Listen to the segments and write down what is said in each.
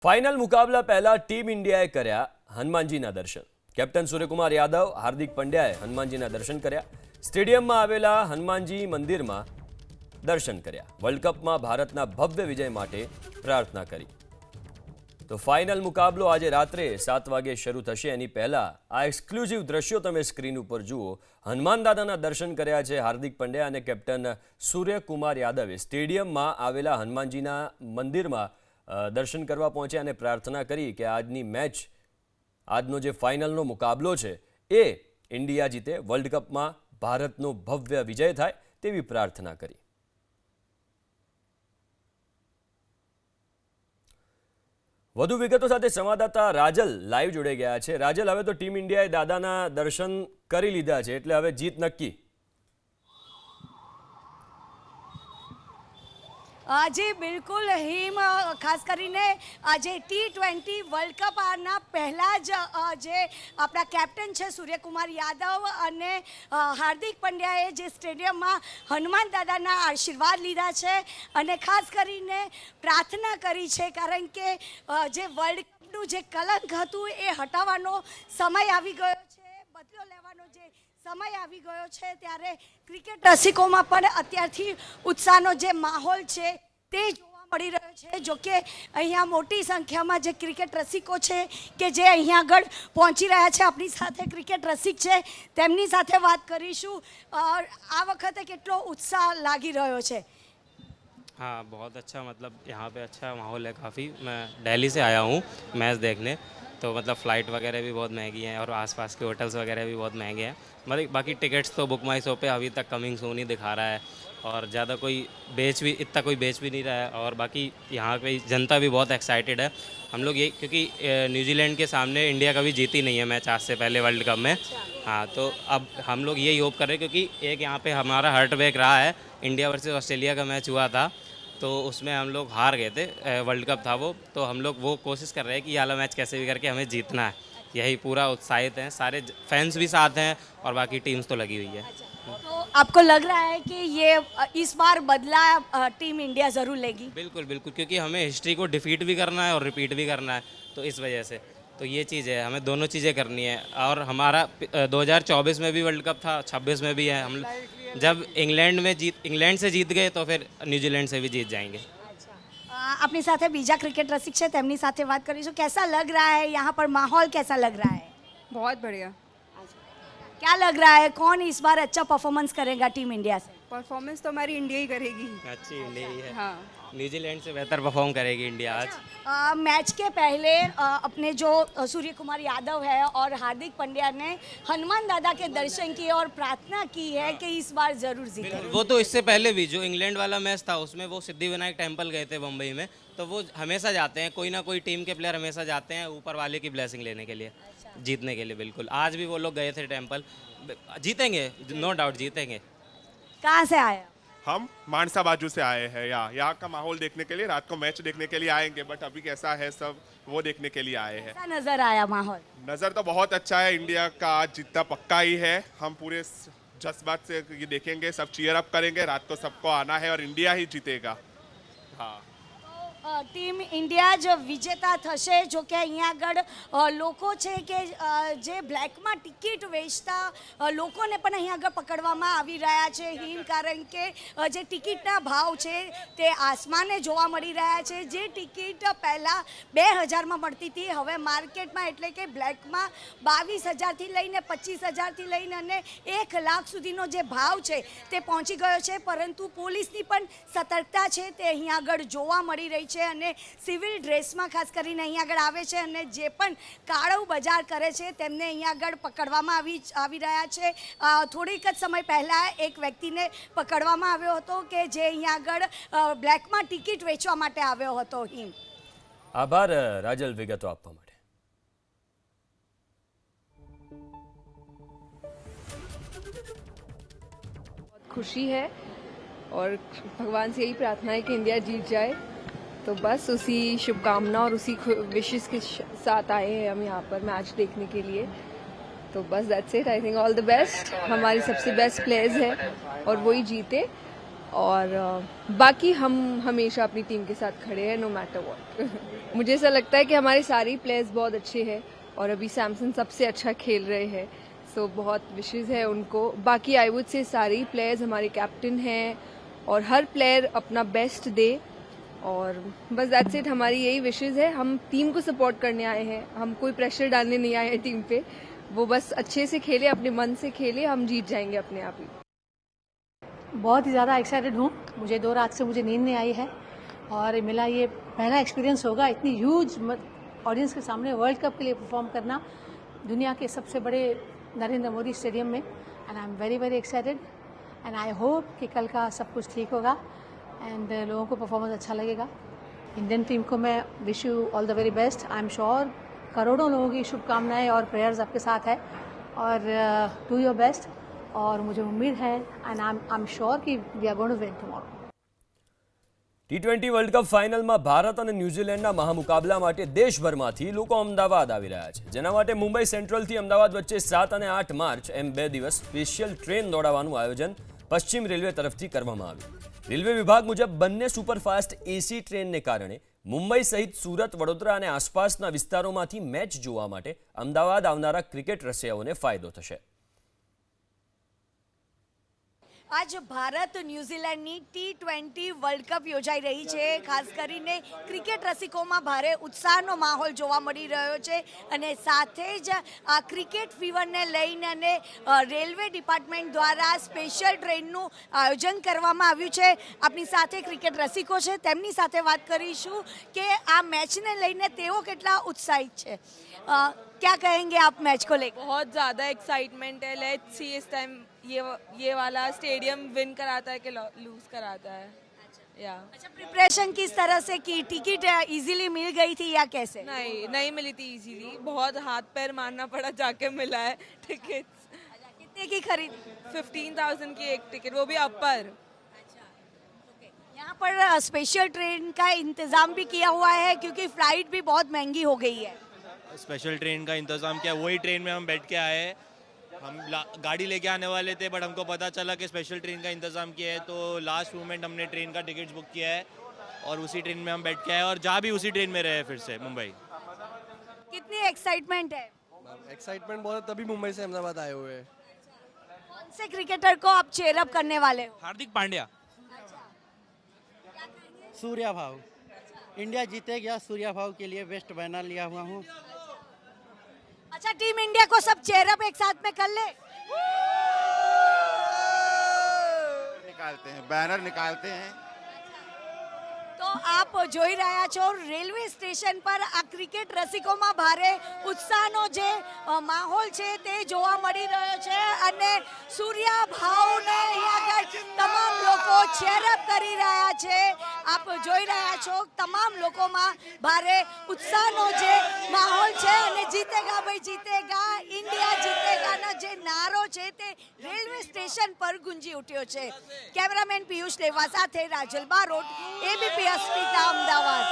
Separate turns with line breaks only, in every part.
Final મુકાબલા પહેલા team ઇન્ડિયાએ કર્યા હનુમાનજીના દર્શન. કેપ્ટન સૂર્યકુમાર યાદવ, હાર્દિક પંડ્યાએ હનુમાનજીના દર્શન કર્યા. સ્ટેડિયમમાં આવેલા હનુમાનજી મંદિરમાં દર્શન કર્યા. વર્લ્ડ કપમાં ભારતના ભવ્ય વિજય માટે પ્રાર્થના કરી. તો ફાઇનલ મુકાબલો આજે રાત્રે 7 વાગે શરૂ થશે. એની પહેલા આ એક્સક્લુઝિવ દ્રશ્યો તમે સ્ક્રીન ઉપર જુઓ. હનુમાન દાદાના દર્શન કર્યા છે હાર્દિક પંડ્યા અને કેપ્ટન સૂર્યકુમાર યાદવે. સ્ટેડિયમમાં આવેલા હનુમાનજીના મંદિરમાં દર્શન કરવા પહોંચ્યા અને પ્રાર્થના કરી કે આજની મેચ, આજનો જે ફાઇનલનો મુકાબલો છે એ ઇન્ડિયા જીતે, વર્લ્ડ કપમાં ભારતનો ભવ્ય વિજય થાય તેવી પ્રાર્થના કરી. વધુ વિગતો સાથે સંવાદદાતા રાજલ લાઈવ જોડાઈ ગયા છે. રાજલ, હવે તો ટીમ ઇન્ડિયાએ દાદાના દર્શન કરી લીધા છે એટલે હવે જીત નક્કી.
જી બિલકુલ હિમ, ખાસ કરીને આજે T20 વર્લ્ડ કપના પહેલાં જ જે આપણા કેપ્ટન છે સૂર્યકુમાર યાદવ અને હાર્દિક પંડ્યાએ જે સ્ટેડિયમમાં હનુમાન દાદાના આશીર્વાદ લીધા છે અને ખાસ કરીને પ્રાર્થના કરી છે, કારણ કે જે વર્લ્ડ કપનું જે કલંક હતું એ હટાવવાનો સમય આવી ગયો છે, બદલો લેવાનો જે સમય આવી ગયો છે. ત્યારે ક્રિકેટ રસિકોમાં પણ અત્યારથી ઉત્સાહનો જે માહોલ છે તે જોવા મળી રહ્યો છે. જોકે અહીંયા મોટી સંખ્યામાં જે ક્રિકેટ રસિકો છે કે જે અહીંયા આગળ પહોંચી રહ્યા છે, આપણી સાથે ક્રિકેટ રસિક છે, તેમની સાથે વાત કરીશું. આ વખતે કેટલો ઉત્સાહ લાગી રહ્યો છે?
हाँ, बहुत अच्छा, मतलब यहाँ पे अच्छा माहौल है काफ़ी. मैं दिल्ली से आया हूँ मैच देखने, तो मतलब फ़्लाइट वगैरह भी बहुत महंगी हैं और आसपास के होटल्स वगैरह भी बहुत महंगे हैं. मतलब बाकी टिकट्स तो बुक माई शो पे अभी तक कमिंग सून ही दिखा रहा है और ज़्यादा कोई इतना कोई बेच भी नहीं रहा है. और बाकी यहाँ की जनता भी बहुत एक्साइटेड है. हम लोग ये, क्योंकि न्यूजीलैंड के सामने इंडिया कभी जीती नहीं है मैच आज से पहले वर्ल्ड कप में. हाँ, तो अब हम लोग यही होप कर रहे हैं, क्योंकि एक यहाँ पे हमारा हार्ट ब्रेक रहा है. इंडिया वर्सेस ऑस्ट्रेलिया का मैच हुआ था तो उसमें हम लोग हार गए थे, वर्ल्ड कप था वो. तो हम लोग वो कोशिश कर रहे हैं कि ये वाला मैच कैसे भी करके हमें जीतना है. यही पूरा उत्साहित हैं, सारे फैंस भी साथ हैं और बाकी टीम्स तो लगी हुई है.
तो आपको लग रहा है कि ये इस बार बदला टीम इंडिया ज़रूर लेगी?
बिल्कुल बिल्कुल, क्योंकि हमें हिस्ट्री को डिफीट भी करना है और रिपीट भी करना है. तो इस वजह से तो ये चीज़ है, हमें दोनों चीज़ें करनी है. और हमारा 2024 में भी वर्ल्ड कप था, 26 में भी है. हम जब इंग्लैंड से जीत गए तो फिर न्यूजीलैंड से भी जीत जाएंगे.
अपनी साथ बीजा क्रिकेट रसिक है, તેમની સાથે વાત કરીશું. कैसा लग रहा है यहाँ पर, माहौल कैसा लग रहा है?
बहुत बढ़िया.
क्या लग रहा है, कौन इस बार अच्छा परफॉर्मेंस करेगा टीम इंडिया से?
परफॉर्मेंस तो हमारी इंडिया ही करेगी.
अच्छी इंडिया ही है.
हाँ,
न्यूजीलैंड से बेहतर परफॉर्म करेगी इंडिया आज.
मैच के पहले अपने जो सूर्य कुमार यादव है और हार्दिक पंड्या ने हनुमान दादा के दर्शन किए और प्रार्थना की है कि इस बार जरूर जीते.
वो तो इससे पहले भी जो इंग्लैंड वाला मैच था उसमें वो सिद्धिविनायक टेम्पल गए थे मुंबई में, तो वो हमेशा जाते हैं, कोई ना कोई टीम के प्लेयर हमेशा जाते हैं ऊपर वाले की ब्लेसिंग लेने के लिए, जीतने के लिए. बिल्कुल, आज भी वो लोग गए थे टेम्पल. जीतेंगे, नो डाउट जीतेंगे.
कहाँ से आया?
हम मानसा बाजू से आए हैं. यहाँ का माहौल देखने के लिए, रात को मैच देखने के लिए आएंगे, बट अभी कैसा है सब वो देखने के लिए आए हैं.
कैसा नजर आया माहौल?
नज़र तो बहुत अच्छा है. इंडिया का आज जीतना पक्का ही है. हम पूरे जज्बात से ये देखेंगे, सब चीयर अप करेंगे. रात को सबको आना है और इंडिया ही जीतेगा. हाँ,
ટીમ ઇન્ડિયા જ વિજેતા થશે. જો કે અહીંયા આગળ લોકો છે કે જે બ્લેકમાં ટિકિટ વેચતા લોકોને પણ અહીંયા આગળ પકડવામાં આવી રહ્યા છે હિમ, કારણ કે જે ટિકિટના ભાવ છે તે આસમાને જોવા મળી રહ્યા છે. જે ટિકિટ પહેલાં 2000માં મળતી હતી, હવે માર્કેટમાં એટલે કે બ્લેકમાં 22,000થી લઈને 25,000થી લઈને અને 1 લાખ સુધીનો જે ભાવ છે તે પહોંચી ગયો છે. પરંતુ પોલીસની પણ સતર્કતા છે તે અહીંયા આગળ જોવા મળી રહી છે અને સિવિલ ડ્રેસમાં ખાસ કરીને અહીંયા આગળ આવે છે અને જે પણ કાળું બજાર કરે છે તેમને અહીંયા આગળ પકડવામાં આવી રહ્યા છે. થોડીક જ સમય પહેલાં એક વ્યક્તિને પકડવામાં આવ્યો હતો કે જે અહીંયા આગળ બ્લેકમાં ટિકિટ વેચવા માટે આવ્યો હતો. હિમ,
આભાર રાજલ વિગતો આપવા માટે.
खुशी है और भगवान से यही प्रार्थना है कि इंडिया जीत जाए. तो बस उसी शुभकामना और उसी विशेस के साथ आए हैं हम यहाँ पर मैच देखने के लिए. तो बस that's it. I think all the best. हमारी सबसे बेस्ट प्लेयर्स है और वही जीते. और बाकी हम हमेशा अपनी टीम के साथ खड़े हैं नो मैटर व्हाट। मुझे ऐसा लगता है कि हमारे सारे प्लेयर्स बहुत अच्छे हैं और अभी सैमसन सबसे अच्छा खेल रहे हैं, सो बहुत विशेस है उनको। बाकी आई वुड से सारे प्लेयर्स हमारे कैप्टन हैं और हर प्लेयर अपना बेस्ट दे और बस दैट्स इट। हमारी यही विशेस है, हम टीम को सपोर्ट करने आए हैं, हम कोई प्रेशर डालने नहीं आए हैं टीम पे। वो बस अच्छे से खेले, अपने मन से खेले, हम जीत जाएंगे अपने आप ही।
बहुत ही ज़्यादा एक्साइटेड हूँ। मुझे 2 रात से मुझे नींद नहीं आई है और मेरा ये पहला एक्सपीरियंस होगा इतनी ह्यूज ऑडियंस के सामने वर्ल्ड कप के लिए परफॉर्म करना दुनिया के सबसे बड़े नरेंद्र मोदी स्टेडियम में। And I am very very excited and I hope कि कल का सब कुछ ठीक होगा एंड लोगों को परफॉर्मेंस अच्छा लगेगा। इंडियन टीम को मैं wish you all the very best. I am sure करोड़ों लोगों की शुभकामनाएं और प्रेयर्स आपके साथ है और डू योर बेस्ट। और मुझे उम्मीद है एंड आई एम श्योर कि we are going to win tomorrow.
T20 world cup ફાઇનલમાં ભારત અને ન્યૂઝીલેન્ડના મહામુકાબલા માટે દેશભરમાંથી લોકો અમદાવાદ આવી રહ્યા છે, જેના માટે મુંબઈ સેન્ટ્રલથી અમદાવાદ વચ્ચે 7 અને 8 માર્ચ એમ 2 દિવસ સ્પેશિયલ ટ્રેન દોડાવવાનું આયોજન પશ્ચિમ રેલવે તરફથી કરવામાં આવ્યું। રેલવે વિભાગ મુજબ બંને સુપરફાસ્ટ એસી ટ્રેનને કારણે મુંબઈ સહિત સુરત, વડોદરા અને આસપાસના વિસ્તારોમાંથી મેચ જોવા માટે અમદાવાદ આવનારા ક્રિકેટ રસિયાઓને ફાયદો થશે।
આજ ભારત ન્યૂઝીલેન્ડની T20 વર્લ્ડ કપ યોજાઈ રહી છે। ખાસ કરીને ક્રિકેટ રસિકોમાં ભારે ઉત્સાહનો માહોલ જોવા મળી રહ્યો છે અને સાથે જ આ ક્રિકેટ ફીવરને લઈને અને રેલવે ડિપાર્ટમેન્ટ દ્વારા સ્પેશિયલ ટ્રેનનું આયોજન કરવામાં આવ્યું છે। આપણી સાથે ક્રિકેટ રસિકો છે, તેમની સાથે વાત કરીશું કે આ મેચને લઈને તેઓ કેટલા ઉત્સાહિત છે। क्या कहेंगे आप मैच को लेकर?
बहुत ज़्यादा एक्साइटमेंट है। लेट्स सी इस टाइम ये वाला स्टेडियम विन कराता है कि लूज कराता है। या
अच्छा, प्रिपरेशन किस तरह से की? टिकट इजीली मिल गई थी या कैसे?
नहीं मिली थी इजीली, बहुत हाथ पैर मारना पड़ा, जाके मिला है टिकट।
कितने की खरीदी?
15,000 की एक टिकट, वो भी अपर।
यहाँ पर स्पेशल ट्रेन का इंतजाम भी किया हुआ है क्योंकि फ्लाइट भी बहुत महंगी हो गई है।
स्पेशल ट्रेन का इंतज़ाम किया, वही ट्रेन में हम बैठ के आए हैं। हम गाड़ी लेके आने वाले थे बट हमको पता चला कि स्पेशल ट्रेन का इंतज़ाम किया है, तो लास्ट मोमेंट हमने ट्रेन का टिकट्स बुक किया है और उसी ट्रेन में हम बैठ के आए और जा भी उसी ट्रेन में रहे फिर से मुंबई।
कितनी एक्साइटमेंट है?
एक्साइटमेंट बहुत है, तभी मुंबई से अहमदाबाद आए हुए हैं।
कौन से क्रिकेटर को आप चेयरअप करने वाले हो?
हार्दिक पांड्या।
सूर्या भाव, इंडिया जीतेगा, सूर्या भाव के लिए बेस्ट बैनर लिया हुआ हूँ।
अच्छा, टीम इंडिया को सब चेयरअप एक साथ में कर ले।
निकालते हैं, बैनर निकालते हैं।
તો આપ જોઈ રહ્યા છો રેલવે સ્ટેશન પર આ ક્રિકેટ રસિકોમાં ભારે ઉત્સાહનો જે માહોલ છે તે જોવા મળી રહ્યો છે અને સૂર્યા ભાવને અહીં આગળ તમામ લોકો ચેરઅપ કરી રહ્યા છે। આપ જોઈ રહ્યા છો તમામ લોકોમાં ભારે ઉત્સાહનો જે માહોલ છે અને જીતેગા ભાઈ જીતેગા, ઇન્ડિયા જીતેગાનો જે નારો છે તે રેલવે સ્ટેશન પર ગુંજી ઉઠ્યો છે। કેમેરામેન પિયુષ લેવા સાથે રાજલ બારોટ, એબીપી અસ્મિતા, અમદાવાદ।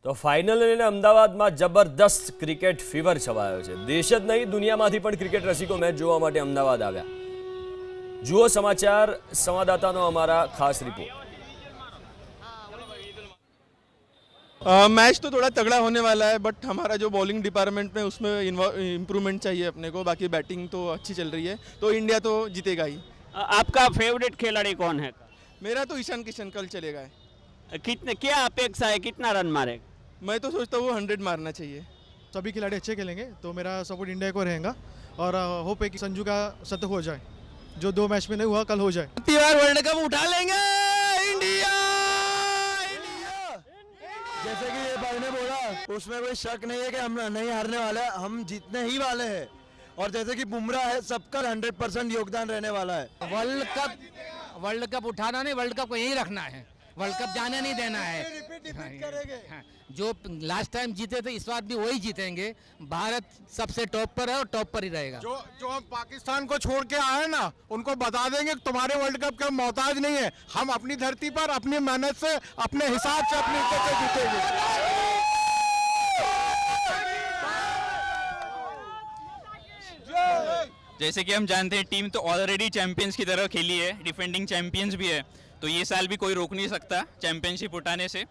તો ફાઇનલ લઈને અમદાવાદમાં જબરદસ્ત ક્રિકેટ ફીવર છવાયો છે। દેશ જ નહીં, દુનિયામાંથી પણ ક્રિકેટ રસિકો મેચ જોવા માટે અમદાવાદ આવ્યા। જુઓ સમાચાર સંવાદદાતાનો અમારા ખાસ रिपोर्ट।
मैच तो थोड़ा तगड़ा होने वाला है बट हमारा जो बॉलिंग डिपार्टमेंट में उसमें इम्प्रूवमेंट चाहिए अपने को। बाकी बैटिंग तो अच्छी चल रही है, तो इंडिया तो जीतेगा ही।
आपका फेवरेट खिलाड़ी कौन है?
मेरा तो ईशान किशन कल चलेगा है।
कितने क्या अपेक्षा है, कितना रन मारेगा?
मैं तो सोचता हूँ 100 मारना चाहिए।
सभी खिलाड़ी अच्छे खेलेंगे तो मेरा सपोर्ट इंडिया को रहेगा और होप है कि संजू का शतक हो जाए, जो 2 मैच में नहीं हुआ कल हो जाए।
बार वर्ल्ड कप उठा लेंगे इंडिया।
जैसे कि ये भाई ने बोला, उसमें कोई शक नहीं है कि हम नहीं हारने वाले हैं, हम जीतने ही वाले हैं। और जैसे कि बुमराह है, सबका 100% योगदान रहने वाला है।
वर्ल्ड कप उठाना नहीं, वर्ल्ड कप को यहीं रखना है, वर्ल्ड कप जाने नहीं देना है।
करेंगे।
जो लास्ट टाइम जीते थे इस बार भी वही जीतेंगे। भारत सबसे टॉप पर है और टॉप पर ही रहेगा।
जो हम पाकिस्तान को छोड़ के आए ना, उनको बता देंगे तुम्हारे वर्ल्ड कप का मोहताज नहीं है, हम अपनी धरती पर अपनी मेहनत से, अपने हिसाब से, अपनी इज्जत से जीतेंगे।
जैसे कि हम जानते हैं टीम तो ऑलरेडी चैंपियंस की तरह खेली है, डिफेंडिंग चैंपियंस भी है, तो ये साल भी कोई रोक नहीं सकता चैंपियनशिप उठाने से।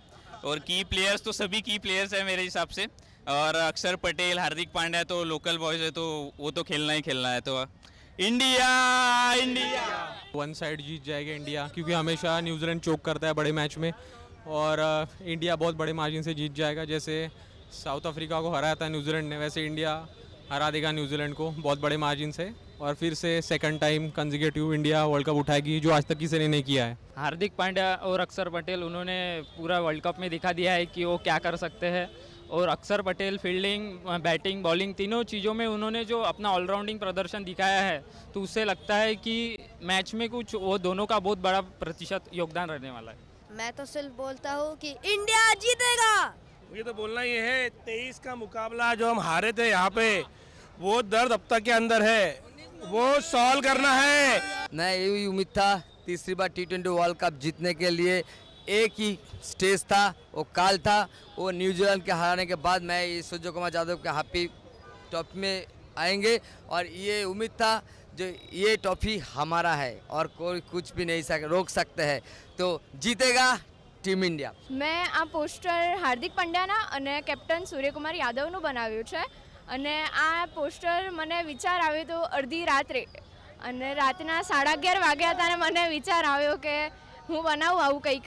और की प्लेयर्स तो सभी की प्लेयर्स है मेरे हिसाब से, और अक्षर पटेल, हार्दिक पांड्या तो लोकल बॉयज है, तो वो तो खेलना ही खेलना है। तो इंडिया इंडिया
वन साइड जीत जाएगा इंडिया, क्योंकि हमेशा न्यूजीलैंड चोक करता है बड़े मैच में, और इंडिया बहुत बड़े मार्जिन से जीत जाएगा। जैसे साउथ अफ्रीका को हराया था न्यूजीलैंड ने, वैसे इंडिया हरा देगा न्यूजीलैंड को बहुत बड़े मार्जिन से, और फिर से second time consecutive India world cup उठाएगी, जो आज तक किसी ने नहीं किया है।
हार्दिक पांड्या और अक्षर पटेल उन्होंने पूरा वर्ल्ड कप में दिखा दिया है कि वो क्या कर सकते हैं, और अक्षर पटेल फील्डिंग, बैटिंग, बॉलिंग तीनों चीज़ों में उन्होंने जो अपना ऑलराउंडिंग प्रदर्शन दिखाया है, तो उससे लगता है कि मैच में कुछ वो दोनों का बहुत बड़ा प्रतिशत योगदान रहने वाला है।
मैं तो सिर्फ बोलता हूँ कि इंडिया जीतेगा।
मुझे तो बोलना ये है 23 का मुकाबला जो हम हारे थे यहाँ पे, वो दर्द अब तक के अंदर है, वो सॉल्व करना है।
मैं यही उम्मीद था तीसरी बार T20 वर्ल्ड कप जीतने के लिए एक ही स्टेज था, वो काल था, वो न्यूजीलैंड के हराने के बाद मैं सूर्य कुमार यादव के हैप्पी टॉप में आएंगे, और ये उम्मीद था जो ये ट्रॉफी हमारा है और कोई कुछ भी नहीं रोक सकते हैं, तो जीतेगा ટીમ ઇન્ડિયા।
મેં આ પોસ્ટર હાર્દિક પંડ્યાના અને કેપ્ટન સૂર્યકુમાર યાદવનું બનાવ્યું છે, અને આ પોસ્ટર મને વિચાર આવ્યો તો અડધી રાત્રે, અને રાતના 11:30 વાગ્યા હતા, અને મને વિચાર આવ્યો કે હું બનાવું આવું કંઈક,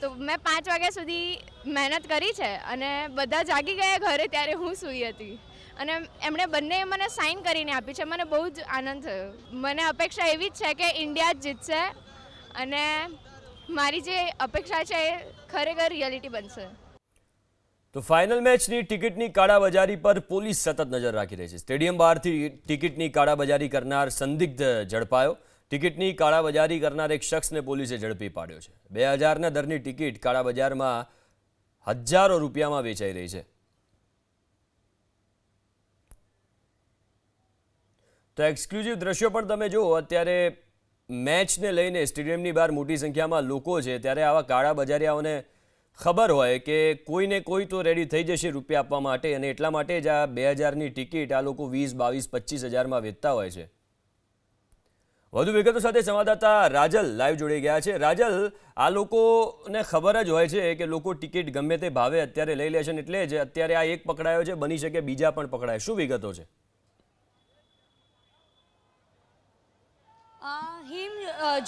તો મેં 5 વાગ્યા સુધી મહેનત કરી છે, અને બધા જાગી ગયા ઘરે ત્યારે હું સૂઈ હતી, અને એમણે બંને મને સાઇન કરીને આપી છે। મને બહુ જ આનંદ થયો। મને અપેક્ષા એવી જ છે કે ઇન્ડિયા જ જીતશે, અને મારી જે અપેક્ષા છે એ ખરેખર રિયાલિટી બનશે।
તો ફાઇનલ મેચની ટિકિટની કાળાબજારી પર પોલીસ સતત નજર રાખી રહી છે। સ્ટેડિયમ બહારથી ટિકિટની કાળાબજારી કરનાર સંદિગ્ધ ઝડપાયો। ટિકિટની કાળાબજારી કરનાર એક શખ્સને પોલીસે ઝડપી પાડ્યો છે। 2000ના દરની ટિકિટ કાળાબજારમાં હજારો રૂપિયામાં વેચાઈ રહી છે। તો એક્સક્લુઝિવ દ્રશ્યો પણ તમે જુઓ। અત્યારે મેચને લઈને સ્ટેડિયમની બહાર મોટી સંખ્યામાં લોકો છે, ત્યારે આવા કાળા બજારિયાઓને ખબર હોય કે કોઈને કોઈ તો રેડી થઈ જશે રૂપિયા આપવા માટે, અને એટલા માટે જ આ 2000ની ટિકિટ આ લોકો 20, 22, 25 હજારમાં વેચતા હોય છે। વધુ વિગતો સાથે સંવાદદાતા રાજલ લાઈવ જોડાઈ ગયા છે। રાજલ, આ લોકોને ખબર જ હોય છે કે લોકો ટિકિટ ગમે તે ભાવે અત્યારે લઈ લે છે, એટલે જ અત્યારે આ એક પકડાયો છે, બની શકે બીજા પણ પકડાય, શું વિગતો છે?
હિમ,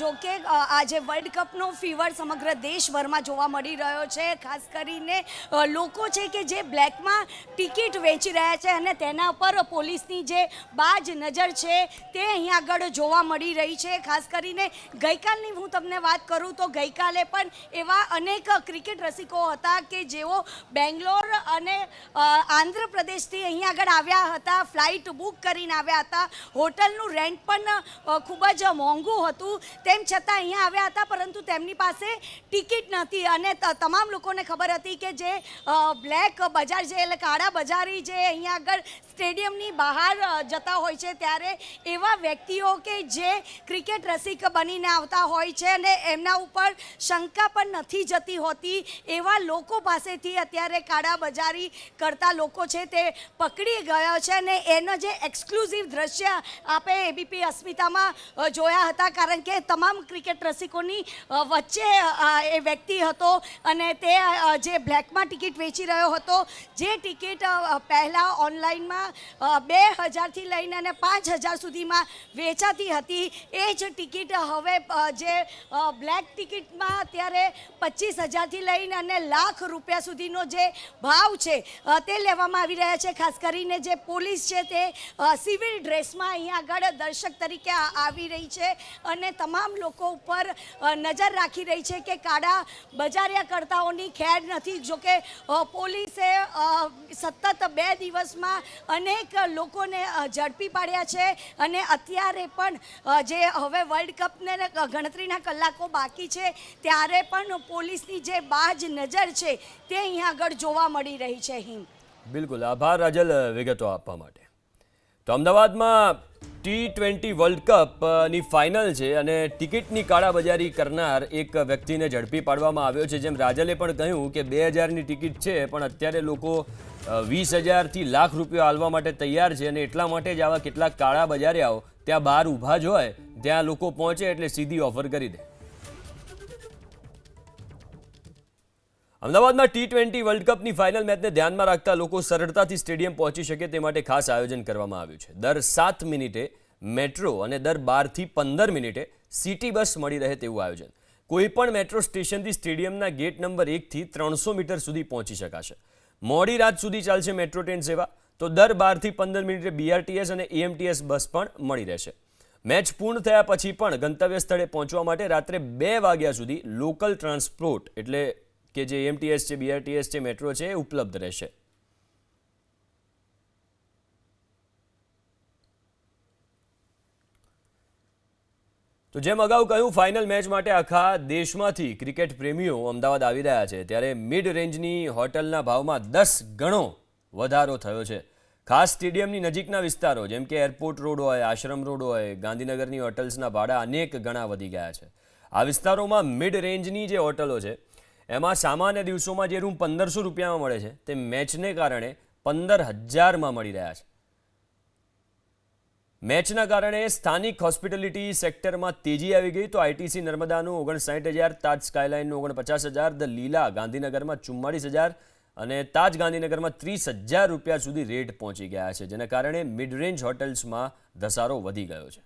જો કે આજે વર્લ્ડ કપનો ફીવર સમગ્ર દેશભરમાં જોવા મળી રહ્યો છે। ખાસ કરીને લોકો છે કે જે બ્લેકમાં ટિકિટ વેચી રહ્યા છે, અને તેના પર પોલીસની જે બાજ નજર છે તે અહીં આગળ જોવા મળી રહી છે। ખાસ કરીને ગઈકાલની હું તમને વાત કરું તો ગઈકાલે પણ એવા અનેક ક્રિકેટ રસિકો હતા કે જેઓ બેંગ્લોર અને આંધ્રપ્રદેશથી અહીં આગળ આવ્યા હતા, ફ્લાઇટ બુક કરીને આવ્યા હતા, હોટલનું રેન્ટ પણ ખૂબ જ મોંઘું હતું, તેમ છતાં અહીંયા આવ્યા હતા, પરંતુ તેમની પાસે ટિકિટ નહોતી, અને તમામ લોકોને ખબર હતી કે જે બ્લેક બજાર છે, એટલે કાળા બજારી જે અહીંયા આગળ સ્ટેડિયમની બહાર જતા હોય છે, ત્યારે એવા વ્યક્તિઓ કે જે ક્રિકેટ રસિક બનીને આવતા હોય છે અને એમના ઉપર શંકા પણ નથી જતી હોતી, એવા લોકો પાસેથી અત્યારે કાળા બજારી કરતા લોકો છે તે પકડી ગયો છે। અને એનો જે એક્સક્લુઝિવ દ્રશ્ય આપે એબીપી અસ્મિતામાં જોયા હતા, કારણ કે તમામ ક્રિકેટ રસિકોની વચ્ચે એ વ્યક્તિ હતો, અને તે જે બ્લેકમાં ટિકિટ વેચી રહ્યો હતો, જે ટિકિટ પહેલાં ઓનલાઈનમાં 2000થી લઈને અને 5000 સુધીમાં વેચાતી હતી, એ જ ટિકિટ હવે જે બ્લેક ટિકિટમાં અત્યારે 25000થી લઈને અને લાખ રૂપિયા સુધીનો જે ભાવ છે તે લેવામાં આવી રહ્યા છે। ખાસ કરીને જે પોલીસ છે તે સિવિલ ડ્રેસમાં અહીંયા આગળ દર્શક તરીકે આવી રહી છે, અને તમામ લોકો ઉપર નજર રાખી રહી છે કે કાળા બજારિયાકર્તાઓની ખેર નથી। જોકે પોલીસે સતત 2 દિવસમાં અનેક લોકોને ઝડપી પાડ્યા છે, અને અત્યારે પણ જે હવે વર્લ્ડ કપને ગણતરીના કલાકો બાકી છે, ત્યારે પણ પોલીસની જે બાજ નજર છે તે અહીંયા આગળ જોવા મળી રહી છે। હિમ,
બિલકુલ આભાર રાજલ વિગતો આપવા માટે। તો અમદાવાદમાં T20 વર્લ્ડ કપની ફાઇનલ છે, અને ટિકિટની કાળાબજારી કરનાર એક વ્યક્તિને ઝડપી પાડવામાં આવ્યો છે। જેમ રાજલે પણ કહ્યું કે 2000ની ટિકિટ છે, પણ અત્યારે લોકો 20000થી લાખ રૂપિયા આલવા માટે તૈયાર છે, અને એટલા માટે જ આવા કેટલાક કાળા બજારિયાઓ ત્યાં બહાર ઊભા જ હોય ત્યાં લોકો પહોંચે એટલે સીધી ઓફર કરી દે. અમદાવાદમાં T20 વર્લ્ડ કપની ફાઇનલ મેચને ધ્યાનમાં રાખતા લોકો સરળતાથી સ્ટેડિયમ પહોંચી શકે તે માટે ખાસ આયોજન કરવામાં આવ્યું છે. દર 7 મિનિટે મેટ્રો અને દર 12 થી 15 મિનિટે સિટી બસ મળી રહે તેવું આયોજન. કોઈપણ મેટ્રો સ્ટેશનથી સ્ટેડિયમના ગેટ નંબર 1 થી 300 મીટર સુધી પહોંચી શકાશે. મોડી રાત સુધી ચાલશે મેટ્રો ટ્રેન સેવા. તો દર 12 થી 15 મિનિટે BRTS અને AMTS બસ પણ મળી રહેશે. મેચ પૂર્ણ થયા પછી પણ ગંતવ્ય સ્થળે પહોંચવા માટે રાત્રે 2 વાગ્યા સુધી લોકલ ટ્રાન્સપોર્ટ એટલે કે જે AMTS છે, BRTS છે, મેટ્રો છે એ ઉપલબ્ધ રહેશે. તો જેમ અગાઉ કહ્યું, ફાઇનલ મેચ માટે આખા દેશમાંથી ક્રિકેટ પ્રેમીઓ અમદાવાદ આવી રહ્યા છે. ત્યારે મિડ રેન્જની હોટલના ભાવમાં 10 ગણો વધારો થયો છે. ખાસ સ્ટેડિયમની નજીકના વિસ્તારો જેમ કે એરપોર્ટ રોડ હોય, આશ્રમ રોડ હોય, ગાંધીનગરની હોટલ્સના ભાડા અનેક ગણા વધી ગયા છે. આ વિસ્તારોમાં મિડ રેન્જની જે હોટલો છે એમાં સામાન્ય દિવસોમાં જે રૂમ 1500 રૂપિયામાં મળે છે તે મેચને કારણે 15,000માં મળી રહ્યા છે. મેચના કારણે સ્થાનિક હોસ્પિટાલિટી સેક્ટરમાં તેજી આવી ગઈ. તો ITC નર્મદાનું 59,000, તાજ સ્કાયલાઇનનું 49,000, ધ લીલા ગાંધીનગરમાં 44,000 અને તાજ ગાંધીનગરમાં 30,000 રૂપિયા સુધી રેટ પહોંચી ગયા છે, જેના કારણે મિડ રેન્જ હોટલ્સમાં ધસારો વધી ગયો છે.